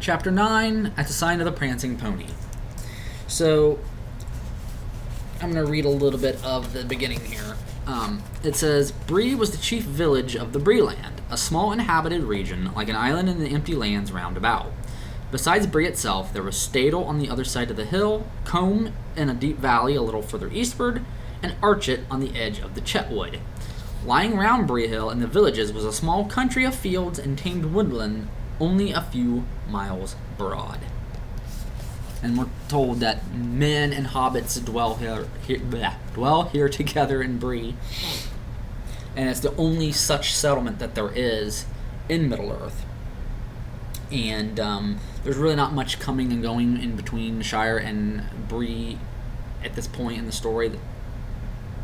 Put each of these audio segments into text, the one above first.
Chapter 9, At the Sign of the Prancing Pony. So, I'm going to read a little bit of the beginning here. It says, Bree was the chief village of the Bree land, a small inhabited region like an island in the empty lands round about. Besides Bree itself, there was Stadel on the other side of the hill, Combe in a deep valley a little further eastward, and Archet on the edge of the Chetwood. Lying round Bree Hill and the villages was a small country of fields and tamed woodland only a few miles broad. And we're told that men and hobbits dwell here together in Bree. And it's the only such settlement that there is in Middle-earth. And there's really not much coming and going in between Shire and Bree at this point in the story.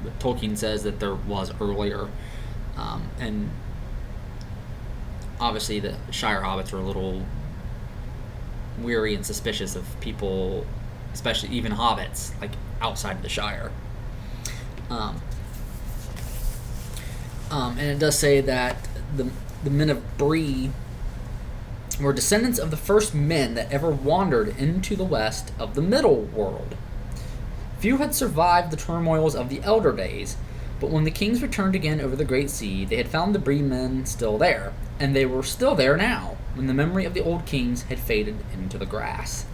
But Tolkien says that there was earlier. And obviously the Shire hobbits are a little weary and suspicious of people, especially even hobbits, like outside of the Shire. And it does say that the men of Bree were descendants of the first men that ever wandered into the west of the Middle World. Few had survived the turmoils of the Elder Days, but when the kings returned again over the Great Sea, they had found the Bree men still there, and they were still there now, when the memory of the old kings had faded into the grass.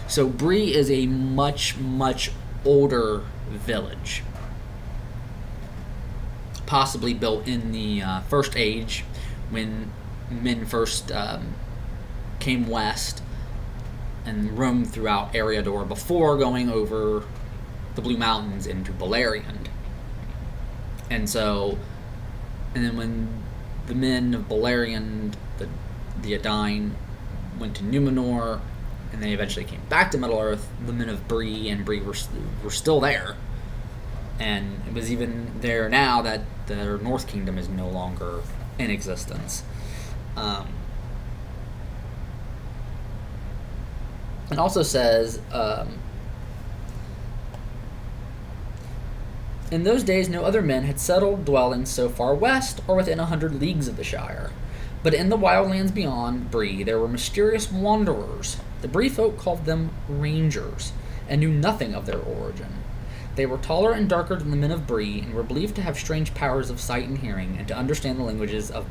So Bree is a much, much older village, possibly built in the First Age, when men first came west and roamed throughout Eriador before going over the Blue Mountains into Beleriand. And then when the men of Beleriand, the Edain, went to Numenor, and they eventually came back to Middle-earth, the men of Bree and Bree were still there. And it was even there now that their North Kingdom is no longer in existence. It also says, in those days no other men had settled dwellings so far west or within 100 leagues of the Shire. But in the wildlands beyond Bree there were mysterious wanderers. The Bree folk called them Rangers, and knew nothing of their origin. They were taller and darker than the men of Bree, and were believed to have strange powers of sight and hearing, and to understand the languages of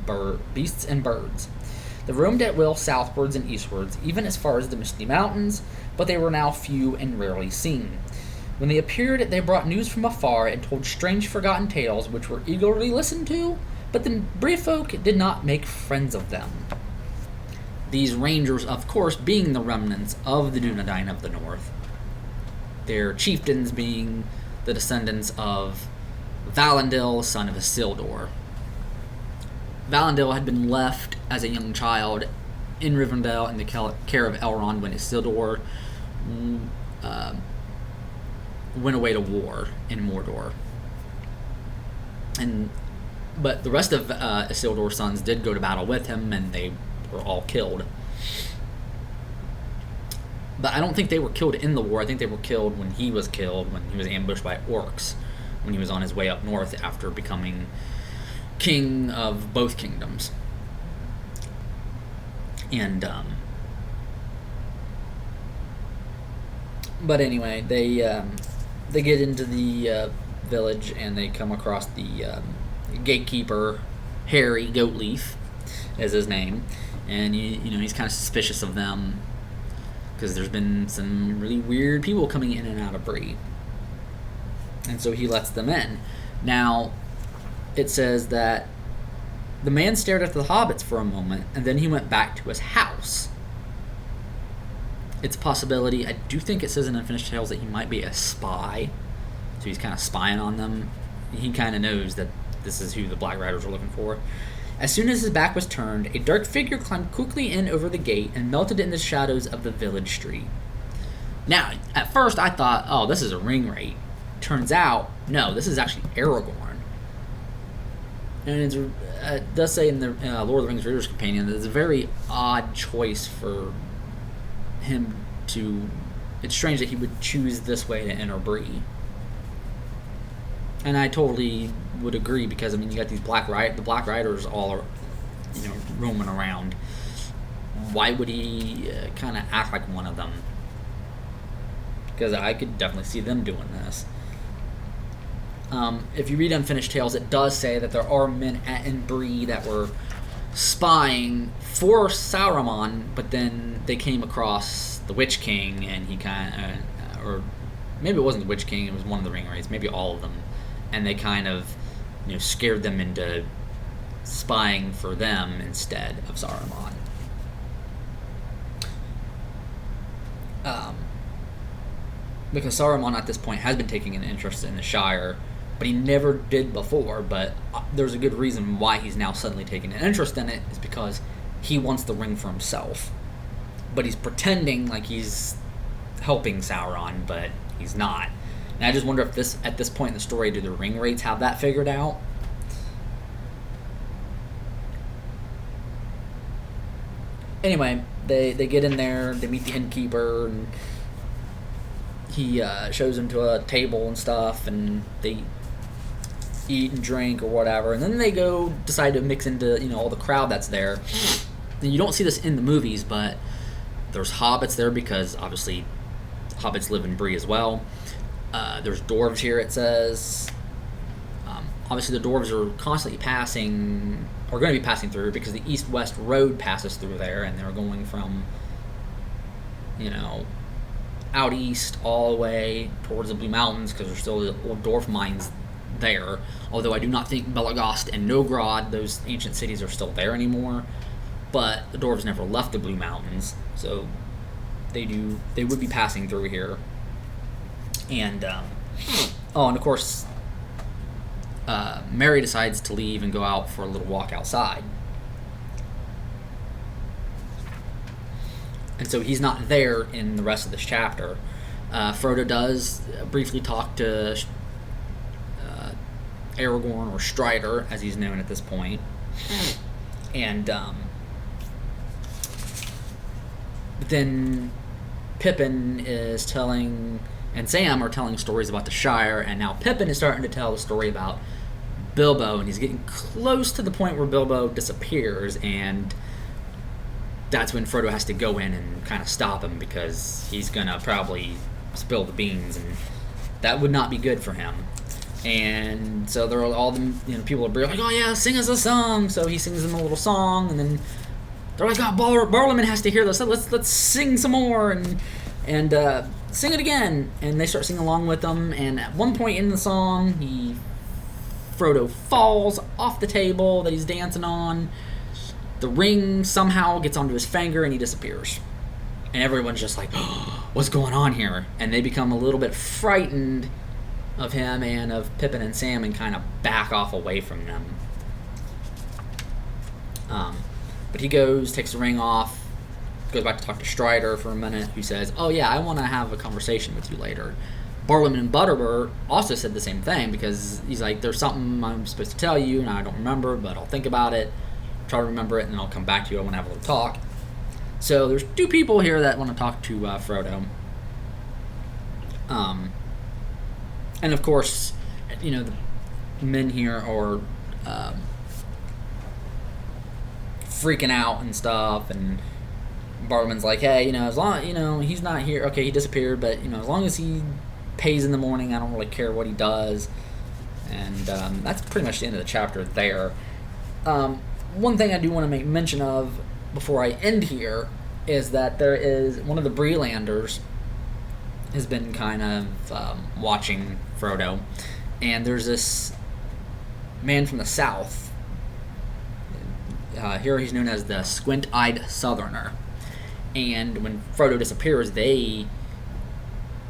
beasts and birds. They roamed at will southwards and eastwards, even as far as the Misty Mountains, but they were now few and rarely seen. When they appeared, they brought news from afar and told strange forgotten tales which were eagerly listened to, but the Bree folk did not make friends of them. These Rangers, of course, being the remnants of the Dunedain of the North, their chieftains being the descendants of Valandil, son of Isildur. Valandil had been left as a young child in Rivendell in the care of Elrond when Isildur went away to war in Mordor. But the rest of Isildur's sons did go to battle with him, and they were all killed. But I don't think they were killed in the war. I think they were killed when he was killed, when he was ambushed by orcs, when he was on his way up north after becoming king of both kingdoms. And but anyway, they get into the village, and they come across the gatekeeper, Harry Goatleaf is his name, and he's kind of suspicious of them because there's been some really weird people coming in and out of Bree, and so he lets them in. Now it says that the man stared at the hobbits for a moment, and then he went back to his house. It's a possibility. I do think it says in Unfinished Tales that he might be a spy, so he's kind of spying on them. He kind of knows that this is who the Black Riders are looking for. As soon as his back was turned, a dark figure climbed quickly in over the gate and melted in the shadows of the village street. Now, at first I thought, oh, this is a ring wraith. Turns out, no, this is actually Aragorn. And it does say in the Lord of the Rings Reader's Companion that it's a very odd choice for him to... It's strange that he would choose this way to enter Bree. And I totally would agree, because, you got these the Black Riders all are, roaming around. why would he kind of act like one of them? Because I could definitely see them doing this. If you read Unfinished Tales, it does say that there are men in Bree that were spying for Saruman, but then they came across the Witch King, and he kind of, or maybe it wasn't the Witch King, it was one of the Ringwraiths, maybe all of them, and they kind of, scared them into spying for them instead of Saruman. Because Saruman at this point has been taking an interest in the Shire, but he never did before. But there's a good reason why he's now suddenly taking an interest in it, is because he wants the ring for himself. But he's pretending like he's helping Sauron, but he's not. And I just wonder if at this point in the story, do the Ringwraiths have that figured out? Anyway, they get in there, they meet the innkeeper, and he shows them to a table and stuff, and they eat and drink or whatever, and then they go decide to mix into all the crowd that's there. And you don't see this in the movies, but there's hobbits there because obviously hobbits live in Bree as well. There's dwarves here, it says. Obviously the dwarves are constantly passing, or going to be passing through, because the east-west road passes through there, and they're going from out east all the way towards the Blue Mountains, because there's still the old dwarf mines there. Although I do not think Belagost and Nogrod, those ancient cities, are still there anymore. But the dwarves never left the Blue Mountains, so they would be passing through here. And and of course, Merry decides to leave and go out for a little walk outside. And so he's not there in the rest of this chapter. Frodo does briefly talk to Aragorn, or Strider, as he's known at this point. And then Pippin is telling, and Sam are telling stories about the Shire, and now Pippin is starting to tell the story about Bilbo, and he's getting close to the point where Bilbo disappears, and that's when Frodo has to go in and kind of stop him, because he's gonna probably spill the beans, and that would not be good for him. And so they're all the people are like, oh yeah, sing us a song. So he sings them a little song, and then they're like, oh, Barliman has to hear this. So let's sing some more and sing it again. And they start singing along with them. And at one point in the song, Frodo falls off the table that he's dancing on. The ring somehow gets onto his finger, and he disappears. And everyone's just like, oh, what's going on here? And they become a little bit frightened of him and of Pippin and Sam, and kind of back off away from them. But he goes, takes the ring off, goes back to talk to Strider for a minute, who says, oh yeah, I want to have a conversation with you later. Barliman and Butterbur also said the same thing, because he's like, there's something I'm supposed to tell you, and I don't remember, but I'll think about it, try to remember it, and then I'll come back to you. I want to have a little talk. So there's two people here that want to talk to Frodo. And of course, the men here are freaking out and stuff, and Bartleman's like, hey, as long, he's not here, okay, he disappeared, but, as long as he pays in the morning, I don't really care what he does. And that's pretty much the end of the chapter there. One thing I do want to make mention of before I end here is that there is one of the Breelanders has been kind of watching Frodo, and there's this man from the south. Here he's known as the Squint-Eyed Southerner, and when Frodo disappears, they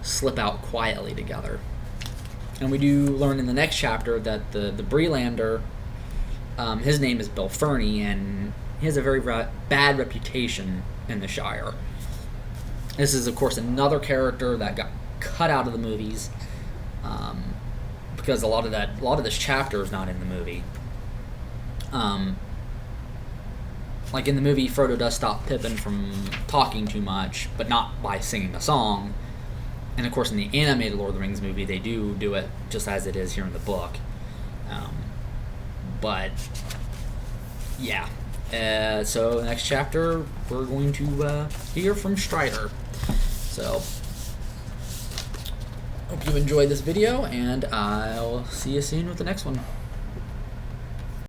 slip out quietly together. And we do learn in the next chapter that the Breelander, his name is Bill Ferny, and he has a very bad reputation in the Shire. This is, of course, another character that got cut out of the movies, because a lot of this chapter is not in the movie. Like in the movie, Frodo does stop Pippin from talking too much, but not by singing a song. And of course, in the animated Lord of the Rings movie, they do it just as it is here in the book. But yeah, So next chapter, we're going to hear from Strider. So hope you enjoyed this video, and I'll see you soon with the next one.